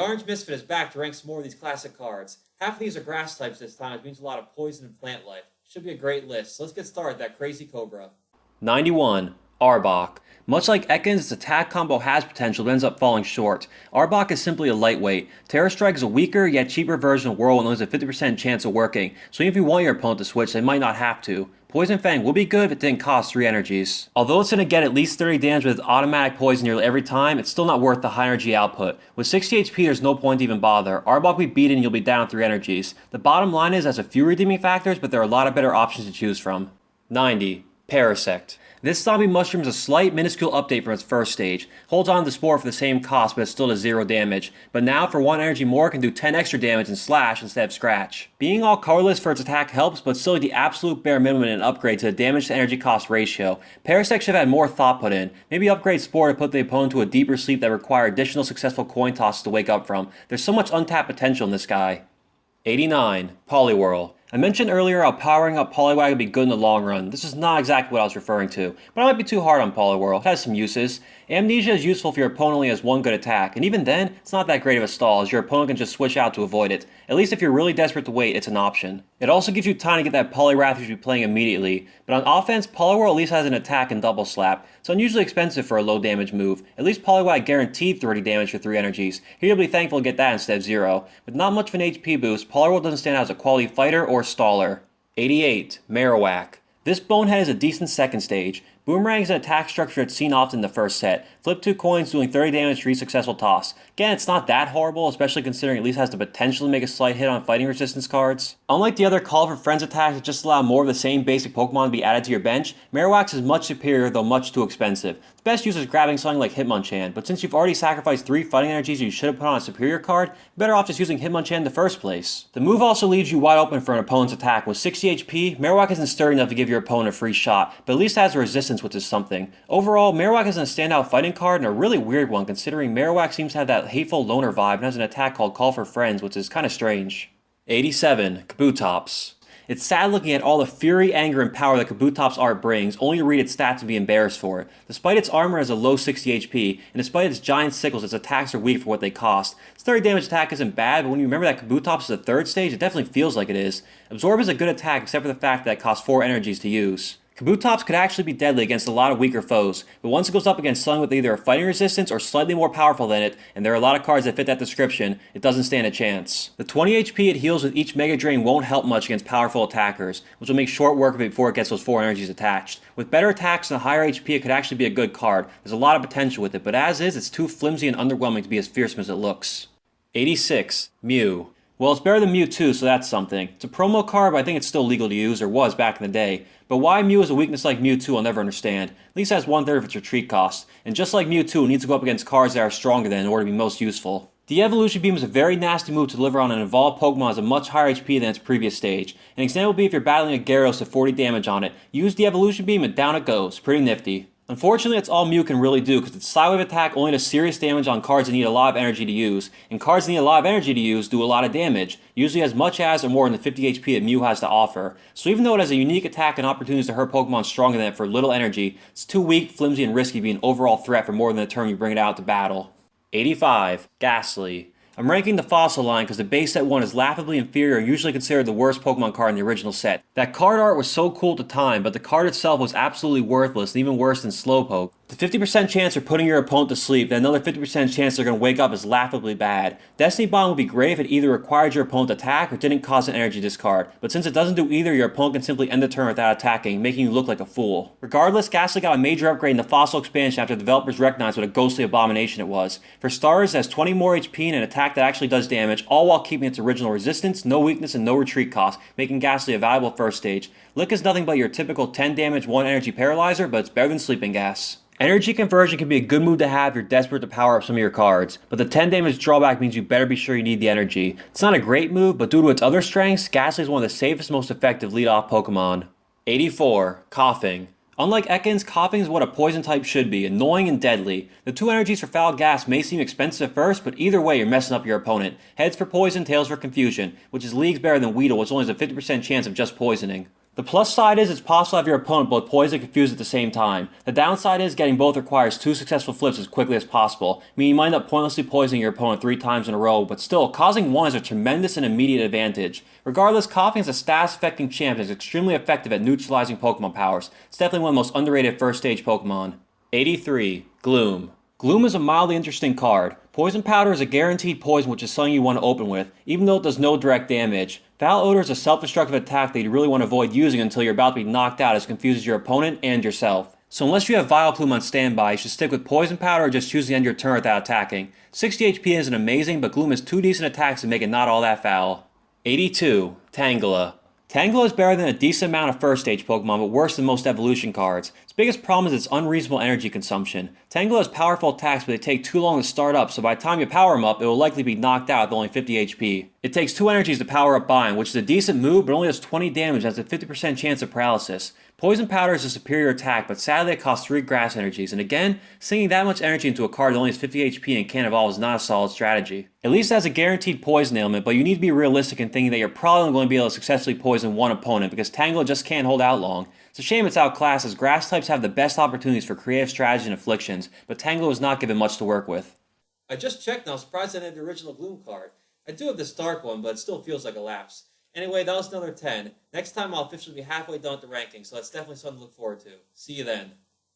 orange Misfit is back to rank some more of these classic cards. Half of these are grass types this time, which means a lot of poison and plant life. Should be a great list, so let's get started with that crazy Cobra. 91. Arbok. Much like Ekans, its attack combo has potential but ends up falling short. Arbok is simply a lightweight. Terra Strike is a weaker yet cheaper version of Whirl and only has a 50% chance of working, so even if you want your opponent to switch, they might not have to. Poison Fang would be good if it didn't cost 3 energies. Although it's going to get at least 30 damage with automatic poison nearly every time, it's still not worth the high energy output. With 60 HP there's no point to even bother. Arbok will be beaten and you'll be down 3 energies. The bottom line is it has a few redeeming factors, but there are a lot of better options to choose from. 90. Parasect. This zombie mushroom is a slight, minuscule update from its first stage. Holds on to the spore for the same cost, but it still does 0 damage. But now, for 1 energy more, it can do 10 extra damage and slash instead of scratch. Being all colorless for its attack helps, but still the absolute bare minimum in an upgrade to the damage to energy cost ratio. Parasect should have had more thought put in. Maybe upgrade Spore to put the opponent to a deeper sleep that require additional successful coin tosses to wake up from. There's so much untapped potential in this guy. 89. Poliwhirl. I mentioned earlier how powering up Poliwag would be good in the long run. This is not exactly what I was referring to, but I might be too hard on Poliwhirl. It has some uses. Amnesia is useful if your opponent only has 1 good attack, and even then, it's not that great of a stall, as your opponent can just switch out to avoid it. At least if you're really desperate to wait, it's an option. It also gives you time to get that Poliwrath you should be playing immediately, but on offense, Poliwhirl at least has an attack and double slap. It's unusually expensive for a low damage move. At least Poliwag guaranteed 30 damage for 3 energies. Here you'll be thankful to get that instead of 0. With not much of an HP boost, Poliwhirl doesn't stand out as a quality fighter or staller. 88. Marowak. This bonehead is a decent second stage. Boomerang is an attack structure that's seen often in the first set. Flip 2 coins doing 30 damage for each successful toss. Again, it's not that horrible, especially considering it at least has the potential to make a slight hit on fighting resistance cards. Unlike the other Call for Friends attacks that just allow more of the same basic Pokemon to be added to your bench, Marowak is much superior though much too expensive. The best use is grabbing something like Hitmonchan, but since you've already sacrificed 3 fighting energies you should have put on a superior card, you're better off just using Hitmonchan in the first place. The move also leaves you wide open for an opponent's attack. With 60 HP, Marowak isn't sturdy enough to give your opponent a free shot, but at least has resistance, which is something. Overall, Marowak isn't a standout fighting card and a really weird one considering Marowak seems to have that hateful loner vibe and has an attack called Call for Friends, which is kinda strange. 87. Kabutops. It's sad looking at all the fury, anger, and power that Kabutops' art brings, only to read its stats and be embarrassed for it. Despite its armor has a low 60 HP, and despite its giant sickles, its attacks are weak for what they cost. Its 30 damage attack isn't bad, but when you remember that Kabutops is a 3rd stage, it definitely feels like it is. Absorb is a good attack except for the fact that it costs 4 energies to use. Kabutops could actually be deadly against a lot of weaker foes, but once it goes up against something with either a fighting resistance or slightly more powerful than it, and there are a lot of cards that fit that description, it doesn't stand a chance. The 20 HP it heals with each Mega Drain won't help much against powerful attackers, which will make short work of it before it gets those 4 energies attached. With better attacks and a higher HP it could actually be a good card. There's a lot of potential with it, but as is, it's too flimsy and underwhelming to be as fearsome as it looks. 86. Mew. Well, it's better than Mewtwo, so that's something. It's a promo card, but I think it's still legal to use, or was back in the day. But why Mew is a weakness like Mewtwo, I'll never understand. At least it has 1/3 of its retreat cost. And just like Mewtwo, it needs to go up against cards that are stronger than in order to be most useful. The Evolution Beam is a very nasty move to deliver on an evolved Pokemon that has a much higher HP than its previous stage. An example would be if you're battling a Gyarados at 40 damage on it. Use the Evolution Beam and down it goes. Pretty nifty. Unfortunately, that's all Mew can really do, because its Psywave attack only does serious damage on cards that need a lot of energy to use, and cards that need a lot of energy to use do a lot of damage, usually as much as or more than the 50 HP that Mew has to offer. So even though it has a unique attack and opportunities to hurt Pokemon stronger than it for little energy, it's too weak, flimsy, and risky to be an overall threat for more than the turn you bring it out to battle. 85. Ghastly. I'm ranking the Fossil line because the base set 1 is laughably inferior and usually considered the worst Pokemon card in the original set. That card art was so cool at the time, but the card itself was absolutely worthless and even worse than Slowpoke. The 50% chance of putting your opponent to sleep, then another 50% chance they're going to wake up is laughably bad. Destiny Bond would be great if it either required your opponent to attack or didn't cause an energy discard, but since it doesn't do either, your opponent can simply end the turn without attacking, making you look like a fool. Regardless, Ghastly got a major upgrade in the Fossil expansion after developers recognized what a ghostly abomination it was. For starters, it has 20 more HP and an attack that actually does damage, all while keeping its original resistance, no weakness, and no retreat cost, making Ghastly a valuable first stage. Lick is nothing but your typical 10 damage, 1 energy paralyzer, but it's better than Sleeping Gas. Energy conversion can be a good move to have if you're desperate to power up some of your cards, but the 10 damage drawback means you better be sure you need the energy. It's not a great move, but due to its other strengths, Ghastly is one of the safest, most effective lead-off Pokemon. 84. Coughing. Unlike Ekans, Coughing is what a poison type should be, annoying and deadly. The 2 energies for Foul Gas may seem expensive at first, but either way you're messing up your opponent. Heads for poison, tails for confusion, which is leagues better than Weedle, which only has a 50% chance of just poisoning. The plus side is it's possible to have your opponent both poised and confused at the same time. The downside is getting both requires 2 successful flips as quickly as possible, meaning you might end up pointlessly poisoning your opponent 3 times in a row, but still, causing 1 is a tremendous and immediate advantage. Regardless, Coughing as a status-affecting champ is extremely effective at neutralizing Pokemon powers. It's definitely one of the most underrated first-stage Pokemon. 83. Gloom. Gloom is a mildly interesting card. Poison Powder is a guaranteed poison, which is something you want to open with, even though it does no direct damage. Foul Odor is a self-destructive attack that you really want to avoid using until you're about to be knocked out, as it confuses your opponent and yourself. So unless you have Vileplume on standby, you should stick with Poison Powder or just choose to end your turn without attacking. 60 HP isn't amazing, but Gloom has 2 decent attacks to make it not all that foul. 82. Tangela. Tangela is better than a decent amount of first stage Pokemon, but worse than most evolution cards. Its biggest problem is its unreasonable energy consumption. Tangela has powerful attacks, but they take too long to start up, so by the time you power them up, it will likely be knocked out with only 50 HP. It takes 2 energies to power up Bind, which is a decent move, but only does 20 damage and has a 50% chance of paralysis. Poison Powder is a superior attack, but sadly it costs 3 grass energies, and again, sinking that much energy into a card that only has 50 HP and can't evolve is not a solid strategy. At least it has a guaranteed poison ailment, but you need to be realistic in thinking that you're probably only going to be able to successfully poison one opponent, because Tangela just can't hold out long. It's a shame it's outclassed, as grass types have the best opportunities for creative strategy and afflictions, but Tangela was not given much to work with. I just checked and I was surprised I didn't have the original Gloom card. I do have the Stark one, but it still feels like a lapse. Anyway, that was another 10. Next time I'll officially be halfway done with the ranking, so that's definitely something to look forward to. See you then.